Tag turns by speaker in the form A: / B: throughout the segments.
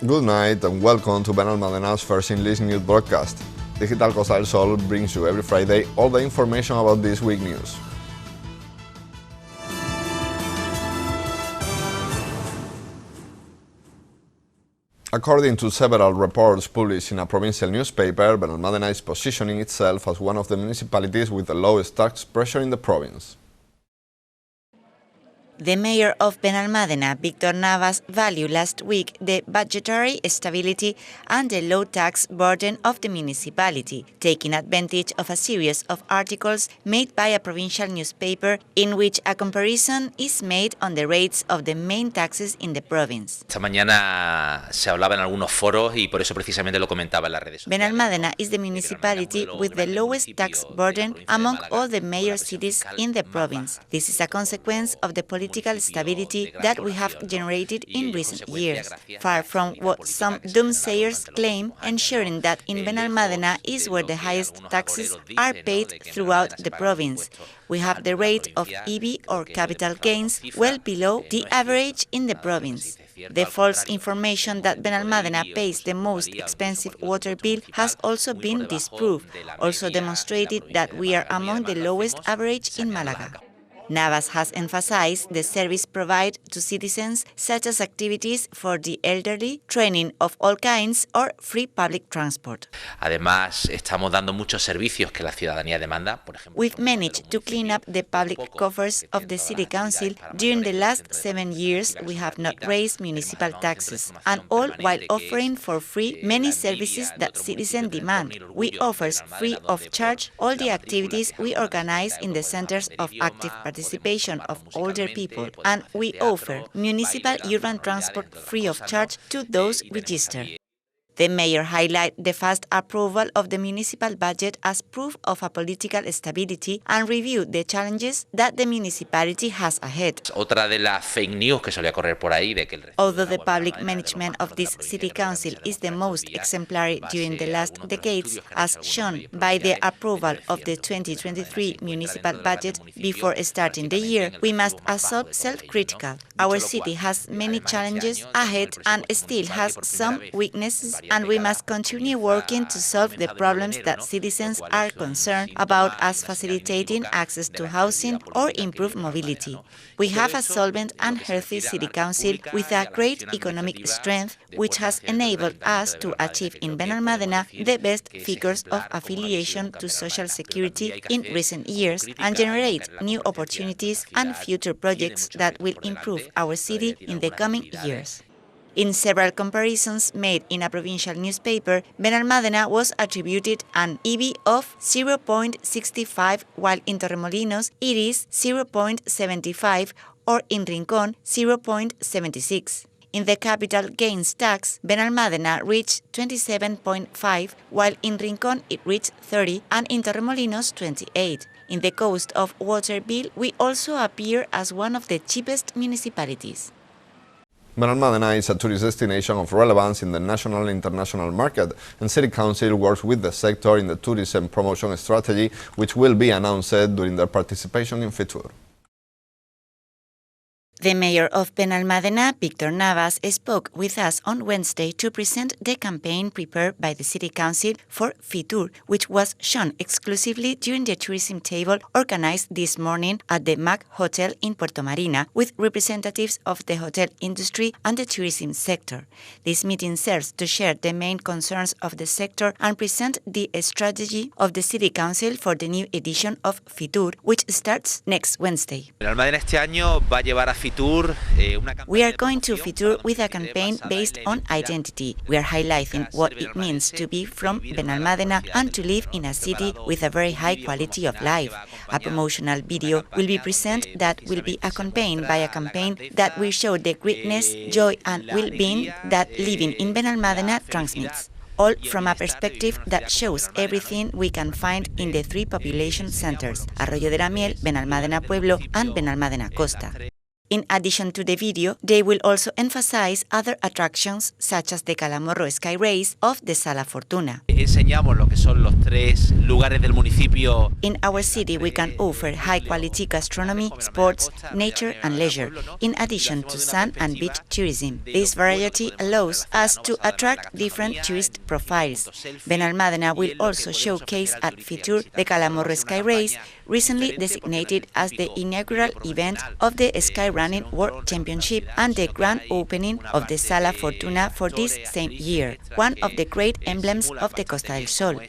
A: Good night and welcome to Benalmadena's first English news broadcast. Digital Costa del Sol brings you every Friday all the information about this week's news. According to several reports published in a provincial newspaper, Benalmadena is positioning itself as one of the municipalities with the lowest tax pressure in the province.
B: The mayor of Benalmadena, Victor Navas, valued last week the budgetary stability and the low tax burden of the municipality, taking advantage of a series of articles made by a provincial newspaper in which a comparison is made on the rates of the main taxes in the province.
C: Esta mañana se hablaba en algunos foros y por eso precisamente lo comentaba en las redes sociales.
B: Benalmadena is the municipality with the lowest tax burden among all the major cities in the province. This is a consequence of the political stability that we have generated in recent years, far from what some doomsayers claim, ensuring that in Benalmadena is where the highest taxes are paid throughout the province. We have the rate of EV or capital gains well below the average in the province. The false information that Benalmadena pays the most expensive water bill has also been disproved, also demonstrated that we are among the lowest average in Malaga. Navas has emphasized the service provided to citizens, such as activities for the elderly, training of all kinds, or free public transport.
C: Además, estamos dando muchos servicios que la ciudadanía demanda, por ejemplo.
B: We've managed to clean up the public coffers of the City Council. During the last 7 years, we have not raised municipal taxes, and all while offering for free many services that citizens demand. We offer free of charge all the activities we organize in the centers of active participation of older people, and we offer municipal urban transport free of charge to those registered. The mayor highlighted the fast approval of the municipal budget as proof of a political stability and reviewed the challenges that the municipality has ahead.
C: Otra de las fake news que solía correr por ahí de que
B: Although the public management of this city council is the most exemplary during the last decades, as shown by the approval of the 2023 municipal budget before starting the year, we must also self-critical. Our city has many challenges ahead and still has some weaknesses, and we must continue working to solve the problems that citizens are concerned about, as facilitating access to housing or improve mobility. We have a solvent and healthy city council with a great economic strength, which has enabled us to achieve in Benalmadena the best figures of affiliation to social security in recent years and generate new opportunities and future projects that will improve our city in the coming years. In several comparisons made in a provincial newspaper, Benalmadena was attributed an EV of 0.65, while in Torremolinos it is 0.75, or in Rincón 0.76. In the capital gains tax, Benalmadena reached 27.5, while in Rincón it reached 30, and in Torremolinos 28. In the cost of water bill, we also appear as one of the cheapest municipalities.
A: Benalmadena is a tourist destination of relevance in the national and international market, and City Council works with the sector in the tourism promotion strategy, which will be announced during their participation in Fitur.
B: The mayor of Benalmadena, Victor Navas, spoke with us on Wednesday to present the campaign prepared by the City Council for Fitur, which was shown exclusively during the tourism table organized this morning at the MAC Hotel in Puerto Marina with representatives of the hotel industry and the tourism sector. This meeting serves to share the main concerns of the sector and present the strategy of the City Council for the new edition of Fitur, which starts next Wednesday.
C: Benalmadena este año va a llevar a Fitur.
B: We are going to Fitur with a campaign based on identity. We are highlighting what it means to be from Benalmadena and to live in a city with a very high quality of life. A promotional video will be presented that will be accompanied by a campaign that will show the greatness, joy and well-being that living in Benalmadena transmits. All from a perspective that shows everything we can find in the 3 population centers, Arroyo de la Miel, Benalmadena Pueblo and Benalmadena Costa. In addition to the video, they will also emphasize other attractions such as the Calamorro Sky Race of the Sala Fortuna.
C: Enseñamos lo que son los 3 lugares del municipio.
B: In our city, we can offer high-quality gastronomy, sports, nature and leisure, in addition to sun and beach tourism. This variety allows us to attract different tourist profiles. Benalmádena will also showcase at Fitur the Calamorro Sky Race, recently designated as the inaugural event of the Skyrunning World Championship and the grand opening of the Sala Fortuna for this same year, one of the great emblems of the Costa del Sol.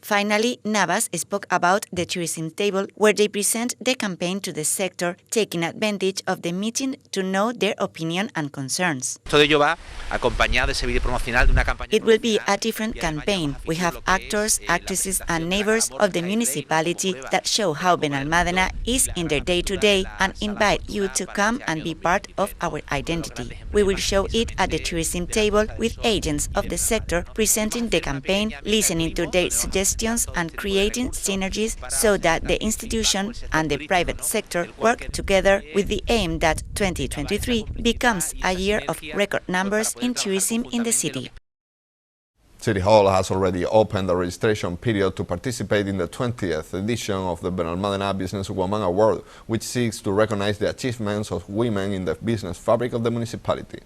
B: Finally, Navas spoke about the tourism table, where they present the campaign to the sector, taking advantage of the meeting to know their opinion and concerns.
C: Todo ello va acompañado de ese vídeo promocional de una campaña.
B: It will be a different campaign. We have actors, actresses and neighbors of the municipality that show how Benalmádena is in their day-to-day and invite you to come and be part of our identity. We will show it at the tourism table with agents of the sector presenting the campaign, listening to their suggestions and creating synergies so that the institution and the private sector work together with the aim that 2023 becomes a year of record numbers in tourism in the city.
A: City Hall has already opened the registration period to participate in the 20th edition of the Benalmádena Businesswoman Award, which seeks to recognize the achievements of women in the business fabric of the municipality.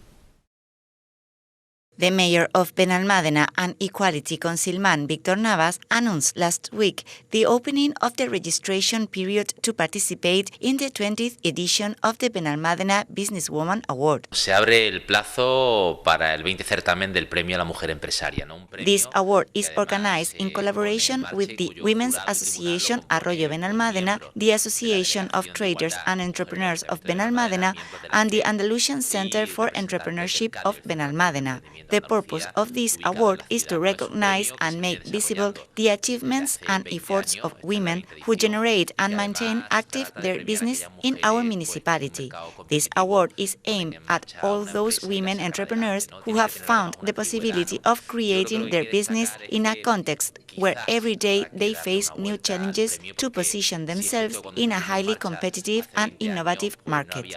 B: The mayor of Benalmádena and Equality Councilman Víctor Navas announced last week the opening of the registration period to participate in the 20th edition of the Benalmádena Businesswoman Award.
C: Se abre el plazo para el 20 certamen del Premio a la Mujer Empresaria.
B: This award is organized in collaboration with the Women's Association Arroyo Benalmádena, the Association of Traders and Entrepreneurs of Benalmádena, and the Andalusian Center for Entrepreneurship of Benalmádena. The purpose of this award is to recognize and make visible the achievements and efforts of women who generate and maintain active their business in our municipality. This award is aimed at all those women entrepreneurs who have found the possibility of creating their business in a context where every day they face new challenges to position themselves in a highly competitive and innovative market.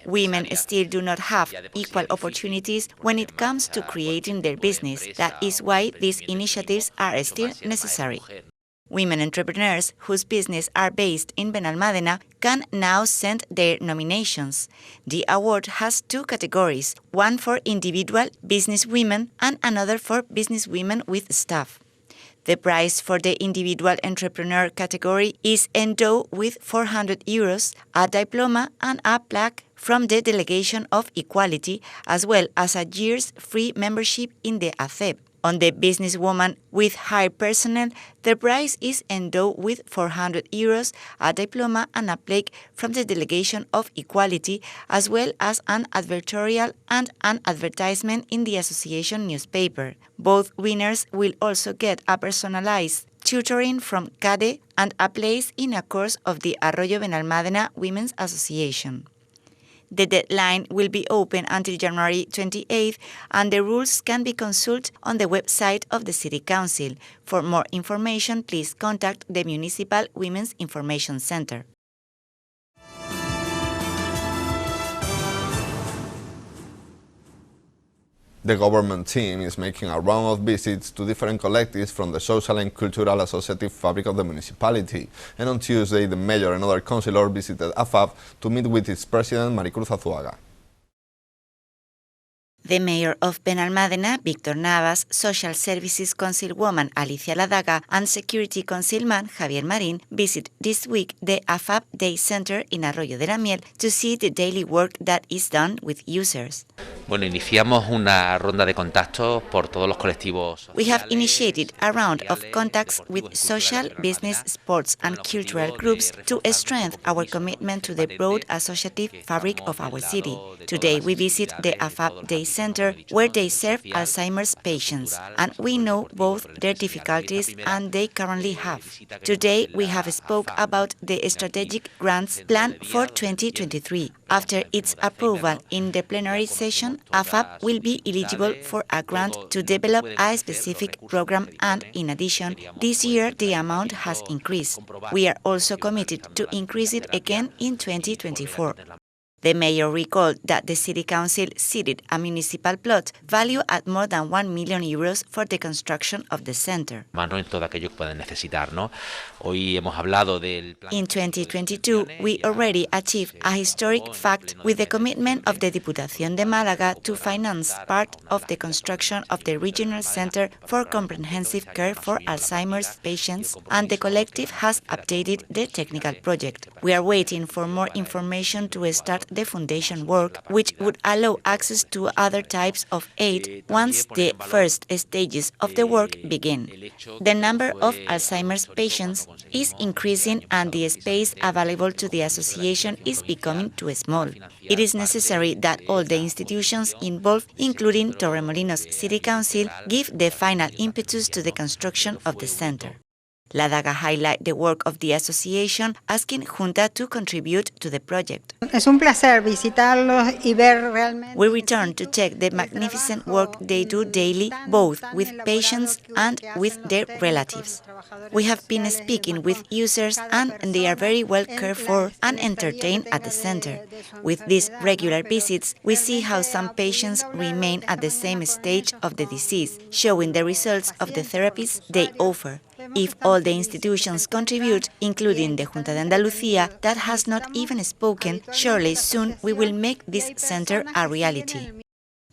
B: Women still do not have equal opportunities when it comes to creating their business. That is why these initiatives are still necessary. Women entrepreneurs whose business are based in Benalmádena can now send their nominations. The award has 2 categories, one for individual businesswomen and another for businesswomen with staff. The prize for the individual entrepreneur category is endowed with €400, a diploma and a plaque from the Delegation of Equality, as well as a year's free membership in the ACEB. On the businesswoman with high personnel, the prize is endowed with €400, a diploma and a plaque from the Delegation of Equality, as well as an advertorial and an advertisement in the association newspaper. Both winners will also get a personalized tutoring from CADE and a place in a course of the Arroyo Benalmádena Women's Association. The deadline will be open until January 28th, and the rules can be consulted on the website of the City Council. For more information, please contact the Municipal Women's Information Center.
A: The government team is making a round of visits to different collectives from the social and cultural associative fabric of the municipality. And on Tuesday, the mayor and other councillors visited AFAB to meet with its president, Maricruz Azuaga.
B: The mayor of Benalmádena, Víctor Navas, Social Services Councilwoman Alicia Ladaga, and Security Councilman Javier Marín visit this week the AFAB Day Center in Arroyo de la Miel to see the daily work that is done with users.
C: Bueno, iniciamos una ronda de contactos por todos los colectivos.
B: We have initiated a round of contacts with social, business, sports and cultural groups to strengthen our commitment to the broad associative fabric of our city. Today we visit the AFAB Day Center, where they serve Alzheimer's patients, and we know both their difficulties and they currently have. Today we have spoke about the strategic grants plan for 2023. After its approval in the plenary session, AFAB will be eligible for a grant to develop a specific program, and in addition, this year the amount has increased. We are also committed to increase it again in 2024. The mayor recalled that the city council ceded a municipal plot valued at more than 1 million euros for the construction of the center.
C: Mano en todo aquello que pueden necesitar, ¿no? Hoy hemos hablado del plan.
B: In 2022, we already achieved a historic fact with the commitment of the Diputación de Málaga to finance part of the construction of the Regional Center for Comprehensive Care for Alzheimer's patients, and the collective has updated the technical project. We are waiting for more information to start the foundation work, which would allow access to other types of aid once the first stages of the work begin. The number of Alzheimer's patients is increasing and the space available to the association is becoming too small. It is necessary that all the institutions involved, including Torremolinos City Council, give the final impetus to the construction of the center. La Daga highlighted the work of the association, asking Junta to contribute to the project.
D: Es un placer visitarlos y ver realmente.
B: We return to check the magnificent work they do daily, both with patients and with their relatives. We have been speaking with users and they are very well cared for and entertained at the center. With these regular visits, we see how some patients remain at the same stage of the disease, showing the results of the therapies they offer. If all the institutions contribute, including the Junta de Andalucía, that has not even spoken, surely soon we will make this center a reality.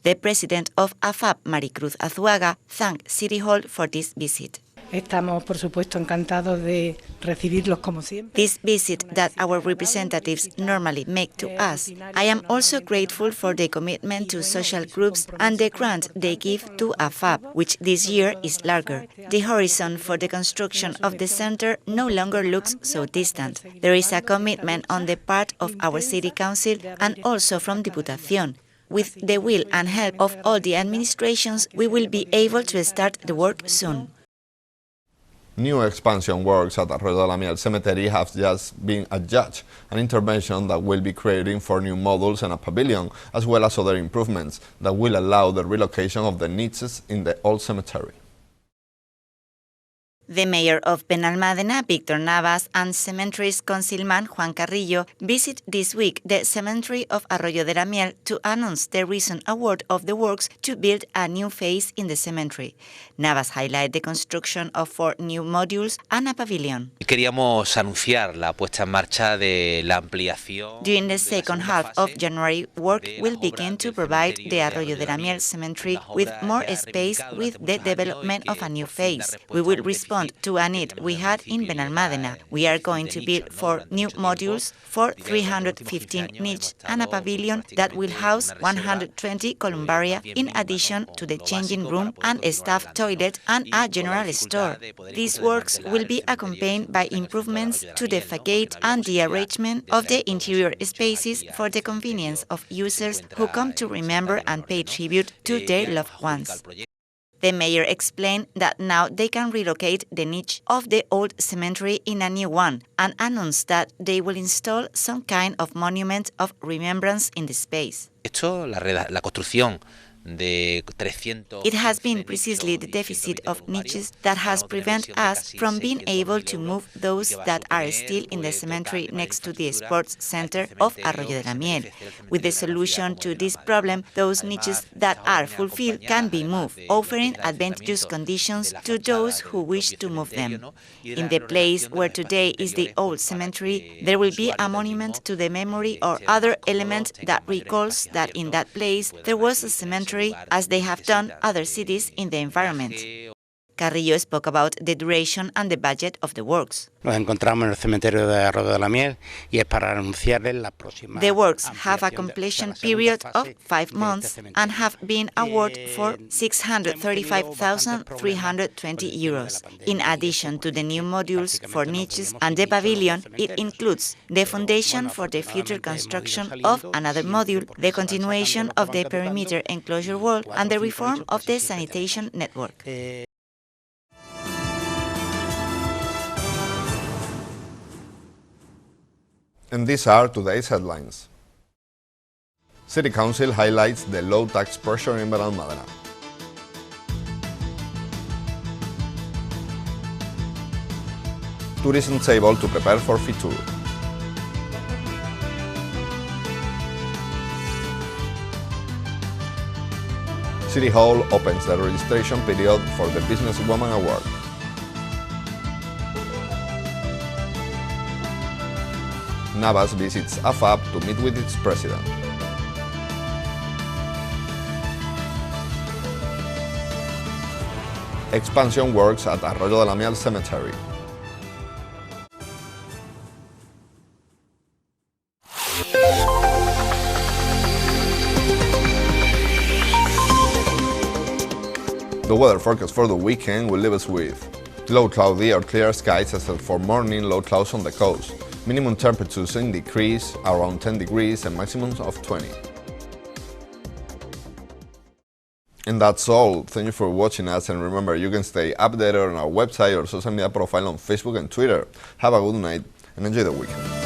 B: The president of AFAP, Maricruz Azuaga, thanked City Hall for this visit.
E: Estamos, por supuesto, encantados de recibirlos como siempre.
B: This visit that our representatives normally make to us, I am also grateful for the commitment to social groups and the grant they give to AFAP, which this year is larger. The horizon for the construction of the center no longer looks so distant. There is a commitment on the part of our city council and also from Diputación. With the will and help of all the administrations, we will be able to start the work soon.
A: New expansion works at Arroyo de la Miel Cemetery have just been adjudged, an intervention that will be creating 4 new modules and a pavilion, as well as other improvements that will allow the relocation of the niches in the old cemetery.
B: The mayor of Benalmádena, Víctor Navas, and Cemeteries Councilman Juan Carrillo visit this week the cemetery of Arroyo de la Miel to announce the recent award of the works to build a new phase in the cemetery. Navas highlighted the construction of 4 new modules and a pavilion.
C: Queríamos anunciar la puesta en marcha de la ampliación.
B: During the second half of January, work will begin to provide the Arroyo de la Miel cemetery with more space with the development of a new phase. We will respond to a need we had in Benalmádena. We are going to build 4 new modules for 315 niches and a pavilion that will house 120 columbaria in addition to the changing room and a staff toilet and a general store. These works will be accompanied by improvements to the facade and the arrangement of the interior spaces for the convenience of users who come to remember and pay tribute to their loved ones. The mayor explained that now they can relocate the niche of the old cemetery in a new one and announced that they will install some kind of monument of remembrance in the space.
C: La construcción de 300.
B: It has been precisely the deficit of niches that has prevented us from being able to move those that are still in the cemetery next to the sports center of Arroyo de la Miel. With the solution to this problem, those niches that are fulfilled can be moved, offering advantageous conditions to those who wish to move them. In the place where today is the old cemetery, there will be a monument to the memory or other element that recalls that in that place there was a cemetery, as they have done other cities in the environment. Carrillo spoke about the duration and the budget of the works.
F: Nos encontramos en el cementerio de Arroyo de la Miel y es para anunciarles la próxima.
B: The works have a completion period of 5 months and have been awarded for 635,320 euros. In addition to the new modules for niches and the pavilion, it includes the foundation for the future construction of another module, the continuation of the perimeter enclosure wall, and the reform of the sanitation network.
A: And these are today's headlines. City Council highlights the low tax pressure in Benalmádena. Tourism is able to prepare for Fitur. City Hall opens the registration period for the Businesswoman Award. Navas visits AFAP to meet with its president. Expansion works at Arroyo de la Miel Cemetery. The weather forecast for the weekend will leave us with low cloudy or clear skies except for morning low clouds on the coast. Minimum temperatures in decrease around 10 degrees and maximums of 20. And that's all. Thank you for watching us, and remember, you can stay updated on our website or social media profile on Facebook and Twitter. Have a good night and enjoy the weekend.